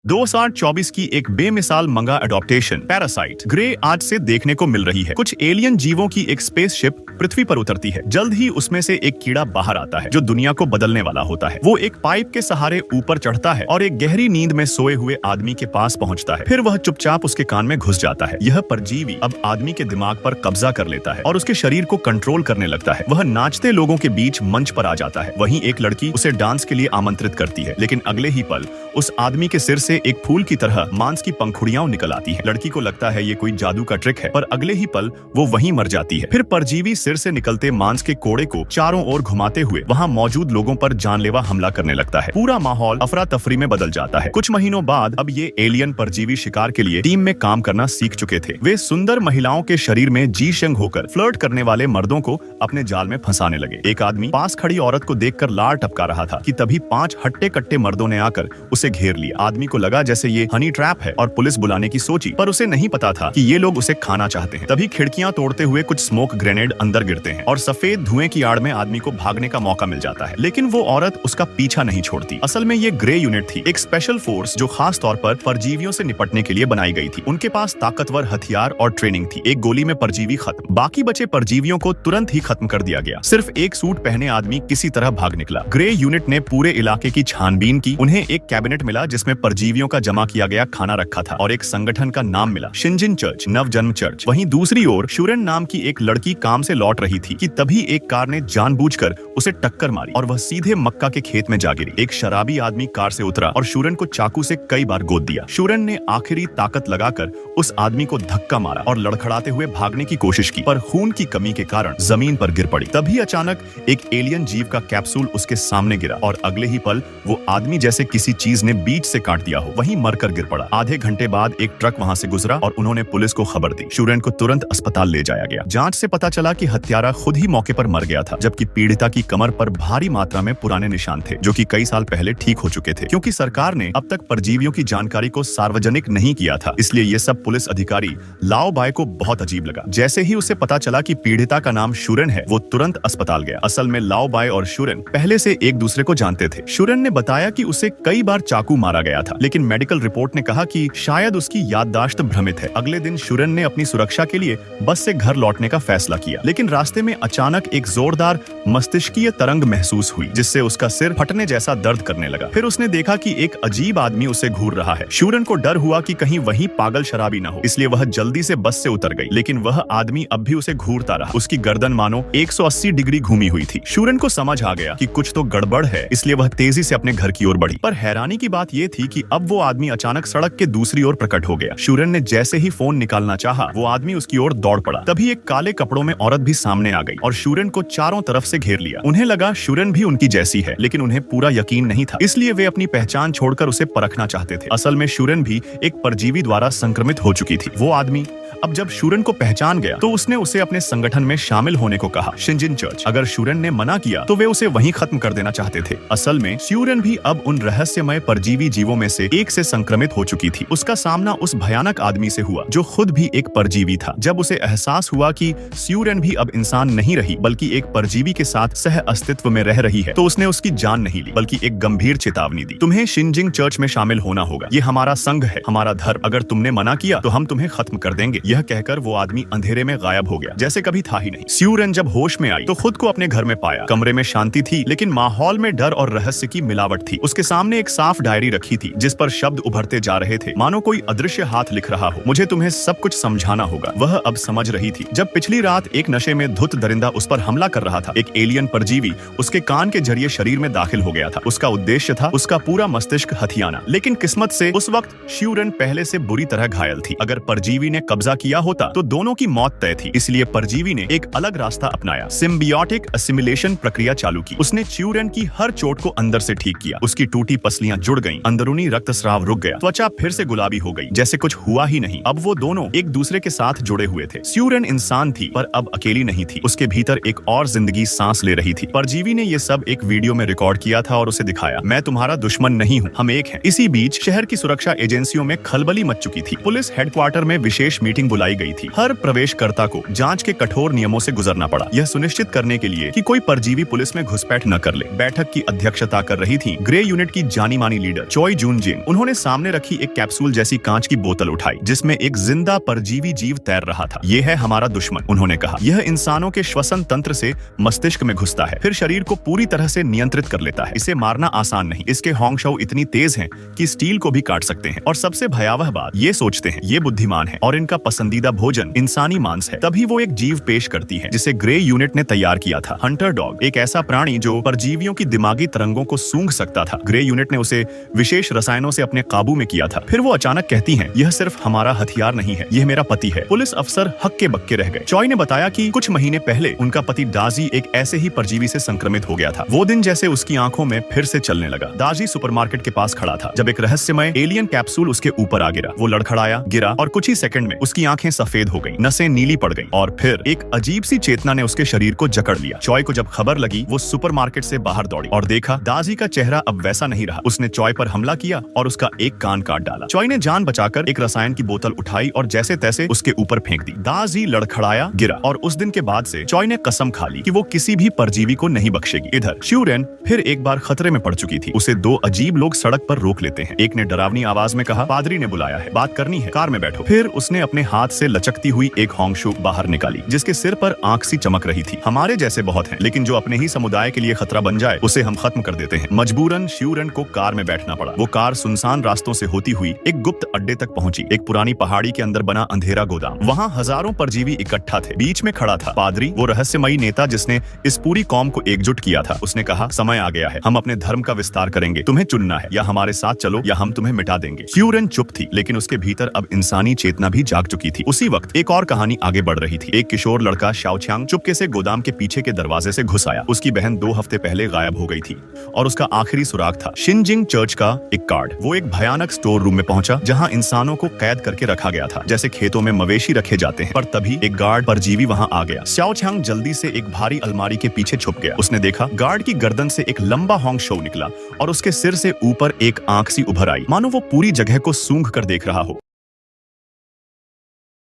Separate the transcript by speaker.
Speaker 1: 2024 की एक बेमिसाल मंगा एडॉप्टेशन पैरासाइट ग्रे आज से देखने को मिल रही है। कुछ एलियन जीवों की एक स्पेसशिप पृथ्वी पर उतरती है। जल्द ही उसमें से एक कीड़ा बाहर आता है जो दुनिया को बदलने वाला होता है। वो एक पाइप के सहारे ऊपर चढ़ता है और एक गहरी नींद में सोए हुए आदमी के पास पहुंचता है। फिर वह चुपचाप उसके कान में घुस जाता है। यह परजीवी अब आदमी के दिमाग पर कब्जा कर लेता है और उसके शरीर को कंट्रोल करने लगता है। वह नाचते लोगों के बीच मंच पर आ जाता है। वहीं एक लड़की उसे डांस के लिए आमंत्रित करती है, लेकिन अगले ही पल उस आदमी के सिर से एक फूल की तरह मांस की पंखुड़ियां निकल आती हैं। लड़की को लगता है ये कोई जादू का ट्रिक है, पर अगले ही पल वो वहीं मर जाती है। फिर परजीवी सिर से निकलते मांस के कोड़े को चारों ओर घुमाते हुए वहां मौजूद लोगों पर जानलेवा हमला करने लगता है। पूरा माहौल अफरा तफरी में बदल जाता है। कुछ महीनों बाद अब ये एलियन परजीवी शिकार के लिए टीम में काम करना सीख चुके थे। वे सुंदर महिलाओं के शरीर में जी शंग होकर फ्लर्ट करने वाले मर्दों को अपने जाल में फंसाने लगे। एक आदमी पास खड़ी औरत को देखकर लार टपका रहा था कि तभी 5 हट्टे कट्टे मर्दों ने आकर उसे घेर लिया। आदमी को लगा जैसे ये हनी ट्रैप है और पुलिस बुलाने की सोची, पर उसे नहीं पता था कि ये लोग उसे खाना चाहते हैं। तभी खिड़कियां तोड़ते हुए कुछ स्मोक ग्रेनेड अंदर गिरते हैं और सफेद धुएं की आड़ में आदमी को भागने का मौका मिल जाता है। लेकिन वो औरत उसका पीछा नहीं छोड़ती। असल में ये ग्रे यूनिट थी, एक स्पेशल फोर्स जो खास तौर पर परजीवियों से निपटने के लिए बनाई गई थी। उनके पास ताकतवर हथियार और ट्रेनिंग थी। एक गोली में परजीवी खत्म। बाकी बचे परजीवियों को तुरंत ही खत्म कर दिया गया। सिर्फ एक सूट पहने आदमी किसी तरह भाग निकला। ग्रे यूनिट ने पूरे इलाके की छानबीन की। उन्हें एक कैबिनेट मिला जिसमें परजीवियों का जमा किया गया खाना रखा था और एक संगठन का नाम मिला, शिनजिन चर्च, नवजन्म चर्च। वहीं दूसरी ओर शुरन नाम की एक लड़की काम से लौट रही थी कि तभी एक कार ने जानबूझकर उसे टक्कर मारी और वह सीधे मक्का के खेत में जा गिरी। एक शराबी आदमी कार से उतरा और शुरन को चाकू से कई बार गोद दिया। शुरन ने आखिरी ताकत लगाकर उस आदमी को धक्का मारा और लड़खड़ाते हुए भागने की कोशिश की, पर खून की कमी के कारण जमीन पर गिर पड़ी। तभी अचानक एक एलियन जीव का कैप्सूल उसके सामने गिरा और अगले ही पल वो आदमी जैसे किसी चीज ने बीच से काट दिया हो, वहीं मरकर गिर पड़ा। आधे घंटे बाद एक ट्रक वहां से गुजरा और उन्होंने पुलिस को खबर दी। शुरन को तुरंत अस्पताल ले जाया गया। जांच से पता चला कि हत्यारा खुद ही मौके पर मर गया था, जबकि पीड़िता की कमर पर भारी मात्रा में पुराने निशान थे जो कि कई साल पहले ठीक हो चुके थे। क्योंकि सरकार ने अब तक परजीवियों की जानकारी को सार्वजनिक नहीं किया था, इसलिए ये सब पुलिस अधिकारी लाओ बाय को बहुत अजीब लगा। जैसे ही उसे पता चला कि पीड़िता का नाम शुरन है, वो तुरंत अस्पताल गया। असल में लाओ बाय और शुरन पहले से एक दूसरे को जानते थे। शुरन ने बताया कि उसे कई बार चाकू मारा गया था, लेकिन मेडिकल रिपोर्ट ने कहा कि शायद उसकी याददाश्त भ्रमित है। अगले दिन शुरन ने अपनी सुरक्षा के लिए बस से घर लौटने का फैसला किया, लेकिन रास्ते में अचानक एक जोरदार मस्तिष्कीय तरंग महसूस हुई जिससे उसका सिर फटने जैसा दर्द करने लगा। फिर उसने देखा कि एक अजीब आदमी उसे घूर रहा है। शुरन को डर हुआ कि कहीं वही पागल शराबी न हो, इसलिए वह जल्दी से बस से उतर गई, लेकिन वह आदमी अब भी उसे घूरता रहा। उसकी गर्दन मानो 180 डिग्री घूमी हुई थी। शुरन को समझ आ गया कि कुछ तो गड़बड़ है, इसलिए वह तेजी से अपने घर की ओर बढ़ी। पर हैरानी की बात यह थी कि अब वो आदमी अचानक सड़क के दूसरी ओर प्रकट हो गया। शुरन ने जैसे ही फोन निकालना चाहा, वो आदमी उसकी ओर दौड़ पड़ा। तभी एक काले कपड़ों में औरत भी सामने आ गई और शुरन को चारों तरफ से घेर लिया। उन्हें लगा शुरन भी उनकी जैसी है, लेकिन उन्हें पूरा यकीन नहीं था, इसलिए वे अपनी पहचान छोड़कर उसे परखना चाहते थे। असल में शुरन भी एक परजीवी द्वारा संक्रमित हो चुकी थी। वो आदमी अब जब शुरन को पहचान गया तो उसने उसे अपने संगठन में शामिल होने को कहा, शिनजिन चर्च। अगर शुरन ने मना किया तो वे उसे वहीं खत्म कर देना चाहते थे। असल में शुरन भी अब उन रहस्यमय परजीवी जीवों में से एक से संक्रमित हो चुकी थी। उसका सामना उस भयानक आदमी से हुआ जो खुद भी एक परजीवी था। जब उसे एहसास हुआ कि शुरन भी अब इंसान नहीं रही बल्कि एक परजीवी के साथ सह अस्तित्व में रह रही है, तो उसने उसकी जान नहीं ली बल्कि एक गंभीर चेतावनी दी, तुम्हें शिनजिन चर्च में शामिल होना होगा। ये हमारा संघ है, हमारा धर्म। अगर तुमने मना किया तो हम तुम्हें खत्म कर देंगे। यह कहकर वो आदमी अंधेरे में गायब हो गया, जैसे कभी था ही नहीं। शुरन जब होश में आई तो खुद को अपने घर में पाया। कमरे में शांति थी, लेकिन माहौल में डर और रहस्य की मिलावट थी। उसके सामने एक साफ डायरी रखी थी जिस पर शब्द उभरते जा रहे थे, मानो कोई अदृश्य हाथ लिख रहा हो, मुझे तुम्हें सब कुछ समझाना होगा। वह अब समझ रही थी। जब पिछली रात एक नशे में धुत दरिंदा उस पर हमला कर रहा था, एक एलियन परजीवी उसके कान के जरिए शरीर में दाखिल हो गया था। उसका उद्देश्य था उसका पूरा मस्तिष्क हथियाना, लेकिन किस्मत से उस वक्त शुरन पहले से बुरी तरह घायल थी। अगर परजीवी ने कब्जा किया होता तो दोनों की मौत तय थी। इसलिए परजीवी ने एक अलग रास्ता अपनाया, सिम्बियोटिक असिमिलेशन प्रक्रिया चालू की। उसने शुरन की हर चोट को अंदर से ठीक किया। उसकी टूटी पसलियां जुड़ गईं, अंदरूनी रक्तस्राव रुक गया, त्वचा फिर से गुलाबी हो गई, जैसे कुछ हुआ ही नहीं। अब वो दोनों एक दूसरे के साथ जुड़े हुए थे। शुरन इंसान थी पर अब अकेली नहीं थी। उसके भीतर एक और जिंदगी सांस ले रही थी। परजीवी ने ये सब एक वीडियो में रिकॉर्ड किया था और उसे दिखाया, मैं तुम्हारा दुश्मन नहीं हूँ, हम एक हैं। इसी बीच शहर की सुरक्षा एजेंसियों में खलबली मच चुकी थी। पुलिस हेडक्वार्टर में विशेष मीटिंग टीम बुलाई गई थी। हर प्रवेशकर्ता को जांच के कठोर नियमों से गुजरना पड़ा, यह सुनिश्चित करने के लिए कि कोई परजीवी पुलिस में घुसपैठ न कर ले। बैठक की अध्यक्षता कर रही थी ग्रे यूनिट की जानी मानी लीडर चॉय जून जिन। उन्होंने सामने रखी एक कैप्सूल जैसी कांच की बोतल उठाई जिसमें एक जिंदा परजीवी जीव तैर रहा था। यह है हमारा दुश्मन, उन्होंने कहा। यह इंसानों के श्वसन तंत्र से मस्तिष्क में घुसता है, फिर शरीर को पूरी तरह से नियंत्रित कर लेता है। इसे मारना आसान नहीं, इसके होंगशौ इतनी तेज हैं कि स्टील को भी काट सकते हैं। और सबसे भयावह बात, ये सोचते हैं ये बुद्धिमान है और इनका पसंदीदा भोजन इंसानी मांस है। तभी वो एक जीव पेश करती है जिसे ग्रे यूनिट ने तैयार किया था, हंटर डॉग, एक ऐसा प्राणी जो परजीवियों की दिमागी तरंगों को सूंघ सकता था। ग्रे यूनिट ने उसे विशेष रसायनों से अपने काबू में किया था। फिर वो अचानक कहती हैं, यह सिर्फ हमारा हथियार नहीं है, यह मेरा पति है। पुलिस अफसर हक्के बक्के रह गए। चॉय ने बताया कि कुछ महीने पहले उनका पति दाजी एक ऐसे ही परजीवी से संक्रमित हो गया था। वो दिन जैसे उसकी आंखों में फिर से चलने लगा। दाजी सुपरमार्केट के पास खड़ा था जब एक रहस्यमय एलियन कैप्सूल उसके ऊपर आ गिरा। वो लड़खड़ाया, गिरा और कुछ ही सेकंड में उसकी आंखें सफेद हो गईं, नसें नीली पड़ गईं और फिर एक अजीब सी चेतना ने उसके शरीर को जकड़ लिया। चॉय को जब खबर लगी, वो सुपरमार्केट से बाहर दौड़ी और देखा दाजी का चेहरा अब वैसा नहीं रहा। उसने चॉय पर हमला किया और उसका एक कान काट डाला। चॉय ने जान बचाकर एक रसायन की बोतल उठाई और जैसे तैसे उसके ऊपर फेंक दी। दाजी लड़खड़ाया, गिरा और उस दिन के बाद से चॉय ने कसम खा ली कि वो किसी भी परजीवी को नहीं बख्शेगी। इधर श्यूरेन फिर एक बार खतरे में पड़ चुकी थी। उसे दो अजीब लोग सड़क पर रोक लेते हैं। एक ने डरावनी आवाज में कहा, पादरी ने बुलाया है, बात करनी है, कार में बैठो। फिर उसने अपने हाथ से लचकती हुई एक होंगशू बाहर निकाली जिसके सिर पर आंख सी चमक रही थी। हमारे जैसे बहुत हैं, लेकिन जो अपने ही समुदाय के लिए खतरा बन जाए उसे हम खत्म कर देते हैं। मजबूरन श्यूरेन को कार में बैठना पड़ा। वो कार सुनसान रास्तों से होती हुई एक गुप्त अड्डे तक पहुंची, एक पुरानी पहाड़ी के अंदर बना अंधेरा गोदाम। वहाँ हजारों परजीवी इकट्ठा थे। बीच में खड़ा था पादरी, वो रहस्यमयी नेता जिसने इस पूरी कौम को एकजुट किया था। उसने कहा, समय आ गया है, हम अपने धर्म का विस्तार करेंगे, तुम्हें चुनना है, या हमारे साथ चलो या हम तुम्हें मिटा देंगे। श्यूरेन चुप थी, लेकिन उसके भीतर अब इंसानी चेतना भी जाग चुकी थी। उसी वक्त एक और कहानी आगे बढ़ रही थी। एक किशोर लड़का शाओछांग चुपके से गोदाम के पीछे के दरवाजे से घुस आया। उसकी बहन 2 हफ्ते पहले गायब हो गई थी और उसका आखिरी सुराग था शिनजिंग चर्च का एक कार्ड। वो एक भयानक स्टोर रूम में पहुंचा जहां इंसानों को कैद करके रखा गया था, जैसे खेतों में मवेशी रखे जाते हैं। पर तभी एक गार्ड परजीवी वहां आ गया। शाओछांग जल्दी से एक भारी अलमारी के पीछे छुप गया। उसने देखा गार्ड की गर्दन से एक लंबा होंगशौ निकला और उसके सिर से ऊपर एक आंख सी उभर आई, मानो वो पूरी जगह को सूंघ कर देख रहा हो।